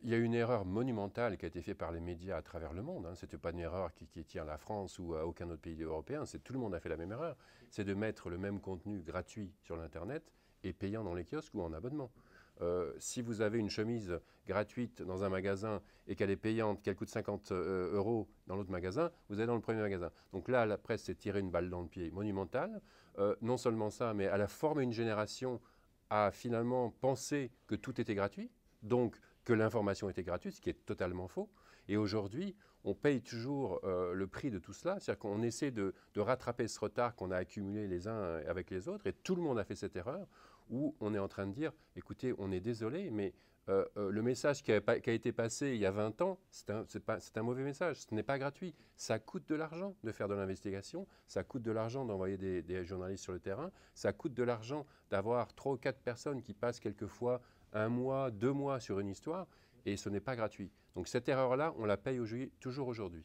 Il y a une erreur monumentale qui a été faite par les médias à travers le monde. Hein. Ce n'était pas une erreur qui tient à la France ou à aucun autre pays européen. Tout le monde a fait la même erreur. C'est de mettre le même contenu gratuit sur l'Internet et payant dans les kiosques ou en abonnement. Si vous avez une chemise gratuite dans un magasin et qu'elle est payante, qu'elle coûte 50 euros dans l'autre magasin, vous allez dans le premier magasin. Donc là, la presse s'est tirée une balle dans le pied monumentale. Non seulement ça, mais elle a formé une génération à finalement penser que tout était gratuit. Donc, que l'information était gratuite, ce qui est totalement faux. Et aujourd'hui, on paye toujours le prix de tout cela. C'est-à-dire qu'on essaie de rattraper ce retard qu'on a accumulé les uns avec les autres. Et tout le monde a fait cette erreur où on est en train de dire, écoutez, on est désolé, mais le message qui a été passé il y a 20 ans, c'est un mauvais message. Ce n'est pas gratuit. Ça coûte de l'argent de faire de l'investigation. Ça coûte de l'argent d'envoyer des journalistes sur le terrain. Ça coûte de l'argent d'avoir 3 ou 4 personnes qui passent quelquefois 1 mois, 2 mois sur une histoire, et ce n'est pas gratuit. Donc cette erreur-là, on la paye toujours aujourd'hui.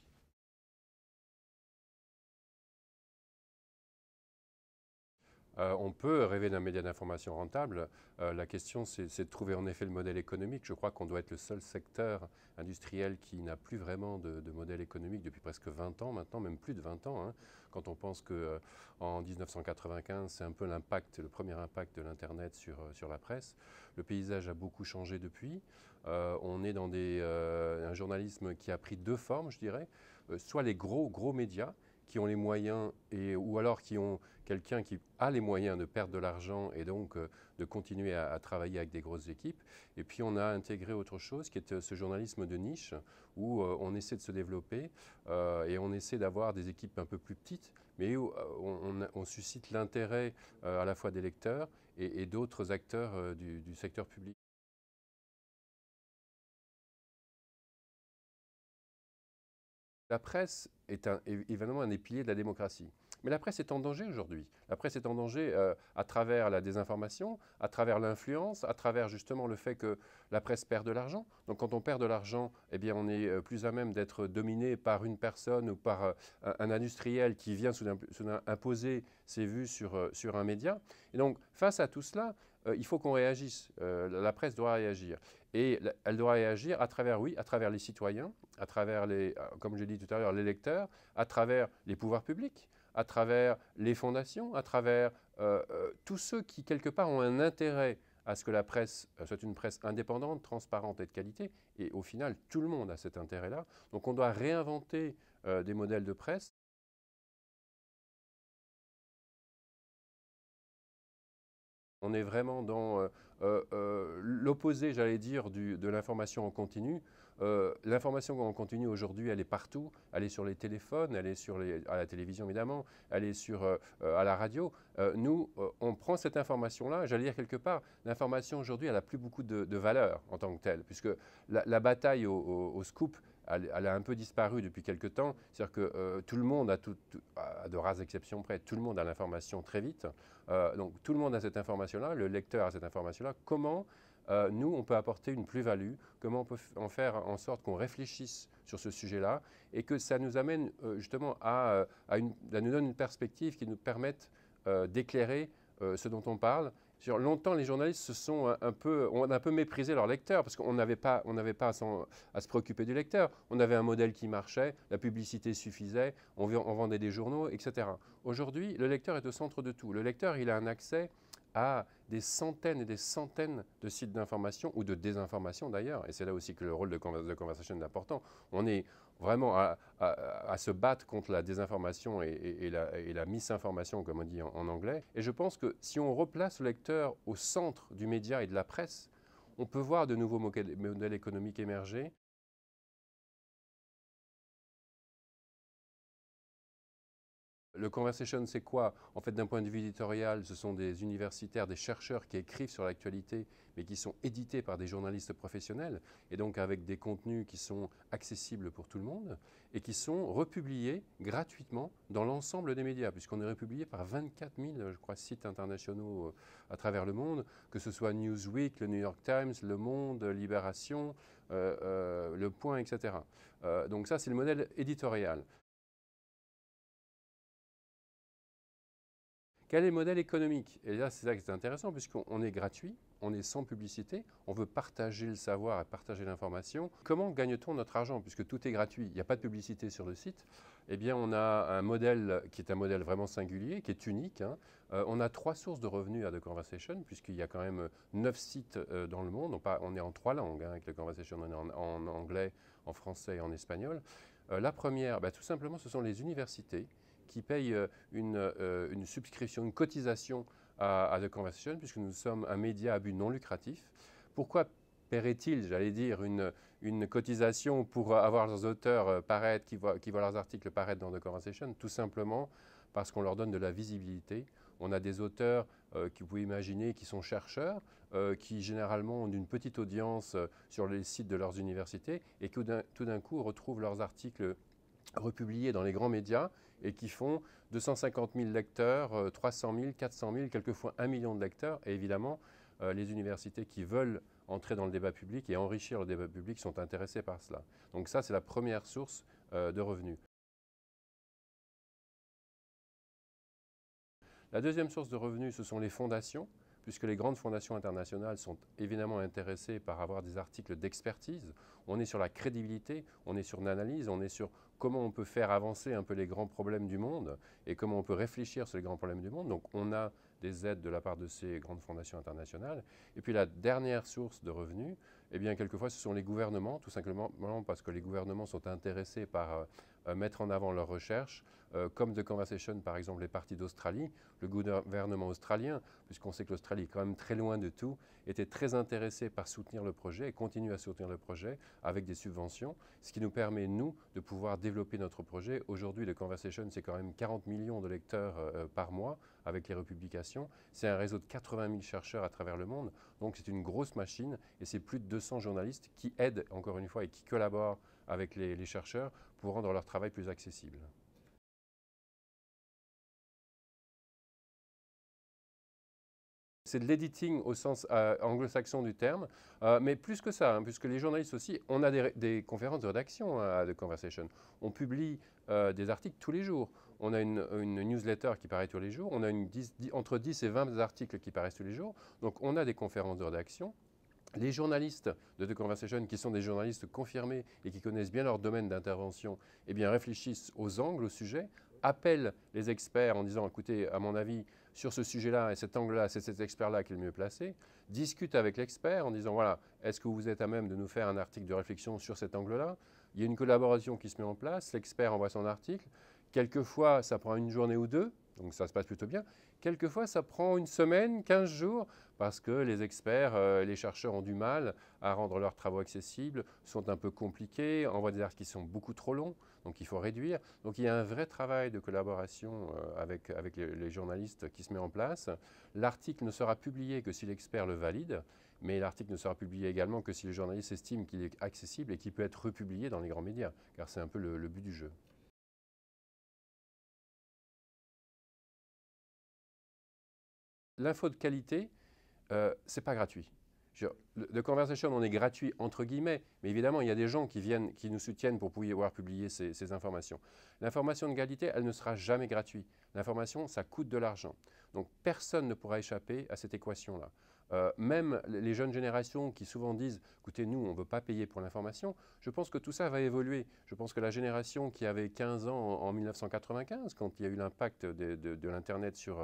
On peut rêver d'un média d'information rentable. La question, c'est de trouver en effet le modèle économique. Je crois qu'on doit être le seul secteur industriel qui n'a plus vraiment de modèle économique depuis presque 20 ans maintenant, même plus de 20 ans. Hein. Quand on pense qu'en 1995, c'est un peu l'impact, le premier impact de l'Internet sur la presse. Le paysage a beaucoup changé depuis. On est dans un journalisme qui a pris deux formes, je dirais. Soit les gros médias, qui ont les moyens, ou alors qui ont quelqu'un qui a les moyens de perdre de l'argent et donc de continuer à travailler avec des grosses équipes. Et puis on a intégré autre chose qui est ce journalisme de niche où on essaie de se développer et on essaie d'avoir des équipes un peu plus petites, mais où on suscite l'intérêt à la fois des lecteurs et d'autres acteurs du secteur public. La presse est évidemment un des piliers de la démocratie. Mais la presse est en danger aujourd'hui. La presse est en danger à travers la désinformation, à travers l'influence, à travers justement le fait que la presse perd de l'argent. Donc quand on perd de l'argent, eh bien on est plus à même d'être dominé par une personne ou par un industriel qui vient soudain imposer ses vues sur un média. Et donc face à tout cela, il faut qu'on réagisse. La presse doit réagir. Et elle doit réagir à travers, oui, à travers les citoyens, à travers comme je l'ai dit tout à l'heure, les lecteurs, à travers les pouvoirs publics, à travers les fondations, à travers tous ceux qui, quelque part, ont un intérêt à ce que la presse soit une presse indépendante, transparente et de qualité. Et au final, tout le monde a cet intérêt-là. Donc on doit réinventer des modèles de presse. On est vraiment dans l'opposé, j'allais dire, de l'information en continu. L'information en continu aujourd'hui, elle est partout. Elle est sur les téléphones, elle est à la télévision évidemment, elle est à la radio. Nous, on prend cette information-là, j'allais dire quelque part, l'information aujourd'hui, elle n'a plus beaucoup de valeur en tant que telle, puisque la bataille au scoop, elle a un peu disparu depuis quelque temps. C'est-à-dire que tout le monde, à de rares exceptions près, tout le monde a l'information très vite. Donc tout le monde a cette information-là, le lecteur a cette information-là. Comment nous, on peut apporter une plus-value? Comment on peut en faire en sorte qu'on réfléchisse sur ce sujet-là et que ça nous amène justement à nous donne une perspective qui nous permette d'éclairer ce dont on parle. Longtemps, les journalistes ont un peu méprisé leur lecteur parce qu'on n'avait pas à se préoccuper du lecteur. On avait un modèle qui marchait, la publicité suffisait, on vendait des journaux, etc. Aujourd'hui, le lecteur est au centre de tout. Le lecteur, il a un accès à des centaines et des centaines de sites d'information ou de désinformation d'ailleurs, et c'est là aussi que le rôle de Conversation est important. On est vraiment à se battre contre la désinformation et la misinformation, comme on dit en anglais. Et je pense que si on replace le lecteur au centre du média et de la presse, on peut voir de nouveaux modèles économiques émerger. Le Conversation, c'est quoi? En fait, d'un point de vue éditorial, ce sont des universitaires, des chercheurs qui écrivent sur l'actualité, mais qui sont édités par des journalistes professionnels, et donc avec des contenus qui sont accessibles pour tout le monde, et qui sont republiés gratuitement dans l'ensemble des médias, puisqu'on est republié par 24 000, je crois, sites internationaux à travers le monde, que ce soit Newsweek, le New York Times, Le Monde, Libération, Le Point, etc. Donc ça, c'est le modèle éditorial. Quel est le modèle économique? Et là, c'est ça qui est intéressant, puisqu'on est gratuit, on est sans publicité, on veut partager le savoir et partager l'information. Comment gagne-t-on notre argent? Puisque tout est gratuit, il n'y a pas de publicité sur le site. Eh bien, on a un modèle qui est un modèle vraiment singulier, qui est unique, hein. On a 3 sources de revenus à The Conversation, puisqu'il y a quand même 9 sites dans le monde. On est en 3 langues, hein, avec The Conversation. On est en anglais, en français et en espagnol. La première, tout simplement, ce sont les universités qui payent une subscription, une cotisation à The Conversation, puisque nous sommes un média à but non lucratif. Pourquoi paierait-il, j'allais dire, une cotisation pour avoir leurs auteurs paraître, qui voient leurs articles paraître dans The Conversation? Tout simplement parce qu'on leur donne de la visibilité. On a des auteurs que vous pouvez imaginer qui sont chercheurs, qui généralement ont une petite audience sur les sites de leurs universités et qui tout d'un coup retrouvent leurs articles republiés dans les grands médias et qui font 250 000 lecteurs, 300 000, 400 000, quelquefois 1 million de lecteurs. Et évidemment, les universités qui veulent entrer dans le débat public et enrichir le débat public sont intéressées par cela. Donc ça, c'est la première source de revenus. La deuxième source de revenus, ce sont les fondations, puisque les grandes fondations internationales sont évidemment intéressées par avoir des articles d'expertise. On est sur la crédibilité, on est sur l'analyse, on est sur comment on peut faire avancer un peu les grands problèmes du monde et comment on peut réfléchir sur les grands problèmes du monde. Donc on a des aides de la part de ces grandes fondations internationales. Et puis la dernière source de revenus, eh bien quelquefois ce sont les gouvernements, tout simplement parce que les gouvernements sont intéressés par mettre en avant leurs recherches, comme The Conversation par exemple les partis d'Australie. Le gouvernement australien, puisqu'on sait que l'Australie est quand même très loin de tout, était très intéressé par soutenir le projet et continue à soutenir le projet avec des subventions, ce qui nous permet, nous, de pouvoir développer notre projet. Aujourd'hui, The Conversation, c'est quand même 40 millions de lecteurs par mois avec les republications. C'est un réseau de 80 000 chercheurs à travers le monde, donc c'est une grosse machine et c'est plus de 200 journalistes qui aident, encore une fois, et qui collaborent avec les chercheurs pour rendre leur travail plus accessible. C'est de l'editing au sens anglo-saxon du terme, mais plus que ça, hein, puisque les journalistes aussi, on a des conférences de rédaction à The Conversation. On publie des articles tous les jours. On a une newsletter qui paraît tous les jours. On a entre 10 et 20 articles qui paraissent tous les jours. Donc on a des conférences de rédaction. Les journalistes de The Conversation, qui sont des journalistes confirmés et qui connaissent bien leur domaine d'intervention, eh bien réfléchissent aux angles, au sujet, appellent les experts en disant, écoutez, à mon avis, sur ce sujet-là et cet angle-là, c'est cet expert-là qui est le mieux placé, discutent avec l'expert en disant, voilà, est-ce que vous êtes à même de nous faire un article de réflexion sur cet angle-là? Il y a une collaboration qui se met en place, l'expert envoie son article, quelquefois ça prend une journée ou deux, donc ça se passe plutôt bien. Quelquefois, ça prend une semaine, 15 jours, parce que les experts, les chercheurs ont du mal à rendre leurs travaux accessibles, sont un peu compliqués, envoient des articles qui sont beaucoup trop longs, donc il faut réduire. Donc il y a un vrai travail de collaboration avec les journalistes qui se met en place. L'article ne sera publié que si l'expert le valide, mais l'article ne sera publié également que si le journaliste estime qu'il est accessible et qu'il peut être republié dans les grands médias, car c'est un peu le but du jeu. L'info de qualité, c'est pas gratuit. The Conversation, on est gratuit entre guillemets, mais évidemment, il y a des gens qui viennent, qui nous soutiennent pour pouvoir publier ces informations. L'information de qualité, elle ne sera jamais gratuite. L'information, ça coûte de l'argent. Donc, personne ne pourra échapper à cette équation-là. Même les jeunes générations qui souvent disent « écoutez, nous, on ne veut pas payer pour l'information », je pense que tout ça va évoluer. Je pense que la génération qui avait 15 ans en 1995, quand il y a eu l'impact de l'Internet sur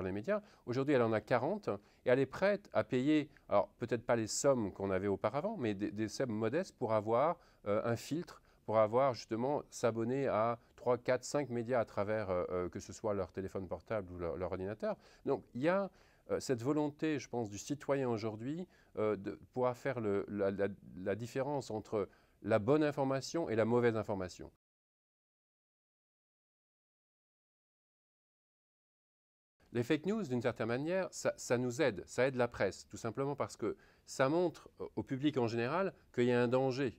les médias, aujourd'hui, elle en a 40 et elle est prête à payer, alors peut-être pas les sommes qu'on avait auparavant, mais des sommes modestes pour avoir un filtre, pour avoir justement s'abonner à 3, 4, 5 médias à travers que ce soit leur téléphone portable ou leur ordinateur. Donc il y a cette volonté, je pense, du citoyen aujourd'hui de pouvoir faire la différence entre la bonne information et la mauvaise information. Les fake news, d'une certaine manière, ça nous aide, ça aide la presse, tout simplement parce que ça montre au public en général qu'il y a un danger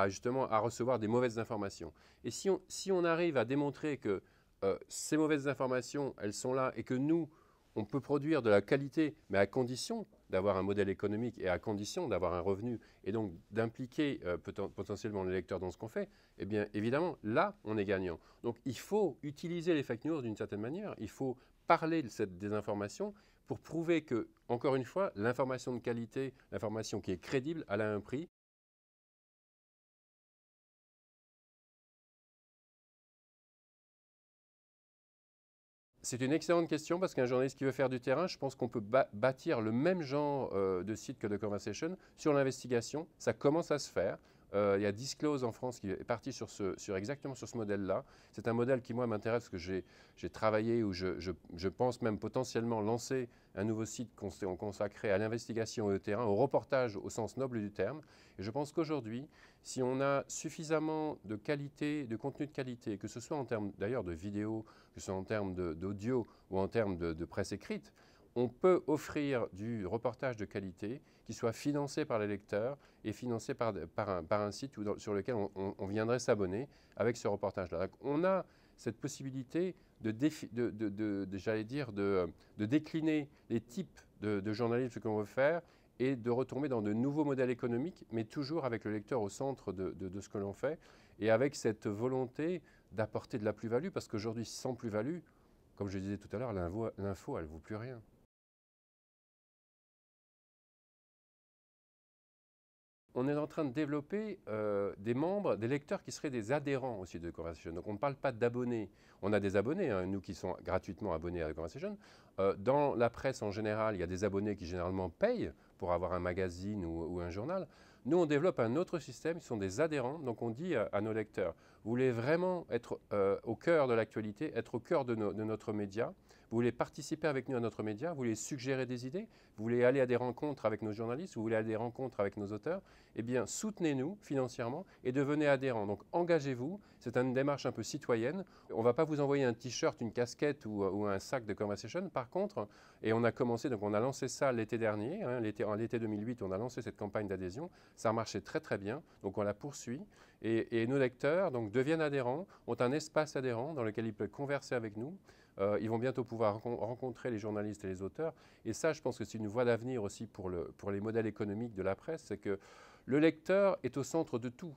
justement à recevoir des mauvaises informations. Et si on arrive à démontrer que ces mauvaises informations, elles sont là et que nous, on peut produire de la qualité, mais à condition d'avoir un modèle économique et à condition d'avoir un revenu et donc d'impliquer potentiellement les lecteurs dans ce qu'on fait, eh bien évidemment, là, on est gagnant. Donc il faut utiliser les fake news d'une certaine manière, il faut parler de cette désinformation pour prouver que, encore une fois, l'information de qualité, l'information qui est crédible, elle a un prix. C'est une excellente question parce qu'un journaliste qui veut faire du terrain, je pense qu'on peut bâtir le même genre de site que The Conversation sur l'investigation. Ça commence à se faire. Il y a Disclose en France qui est parti exactement sur ce modèle-là. C'est un modèle qui, moi, m'intéresse parce que j'ai travaillé ou je pense même potentiellement lancer un nouveau site consacré à l'investigation et au terrain, au reportage au sens noble du terme. Et je pense qu'aujourd'hui, si on a suffisamment de qualité, de contenu de qualité, que ce soit en termes d'ailleurs de vidéo, que ce soit en termes d'audio ou en termes de presse écrite, on peut offrir du reportage de qualité qui soit financé par les lecteurs et financé par un site sur lequel on viendrait s'abonner avec ce reportage-là. On a cette possibilité j'allais dire, de décliner les types de journalisme qu'on veut faire et de retomber dans de nouveaux modèles économiques, mais toujours avec le lecteur au centre de ce que l'on fait et avec cette volonté d'apporter de la plus-value, parce qu'aujourd'hui, sans plus-value, comme je disais tout à l'heure, l'info, elle ne vaut plus rien. On est en train de développer des membres, des lecteurs qui seraient des adhérents aussi de The Conversation. Donc on ne parle pas d'abonnés. On a des abonnés, hein, nous qui sont gratuitement abonnés à The Conversation. Dans la presse en général, il y a des abonnés qui généralement payent pour avoir un magazine ou un journal. Nous, on développe un autre système, ce sont des adhérents. Donc on dit à nos lecteurs, vous voulez vraiment être au cœur de l'actualité, être au cœur de notre média, vous voulez participer avec nous à notre média, vous voulez suggérer des idées, vous voulez aller à des rencontres avec nos journalistes, vous voulez aller à des rencontres avec nos auteurs, eh bien, soutenez-nous financièrement et devenez adhérents. Donc, engagez-vous. C'est une démarche un peu citoyenne. On ne va pas vous envoyer un t-shirt, une casquette ou un sac de Conversation. Par contre, et on a commencé, donc on a lancé ça l'été dernier, hein, l'été 2008, on a lancé cette campagne d'adhésion. Ça a marché très très bien. Donc, on la poursuit. Et nos lecteurs donc, deviennent adhérents, ont un espace adhérent dans lequel ils peuvent converser avec nous. Ils vont bientôt pouvoir rencontrer les journalistes et les auteurs. Et ça, je pense que c'est une voie d'avenir aussi pour les modèles économiques de la presse. C'est que le lecteur est au centre de tout.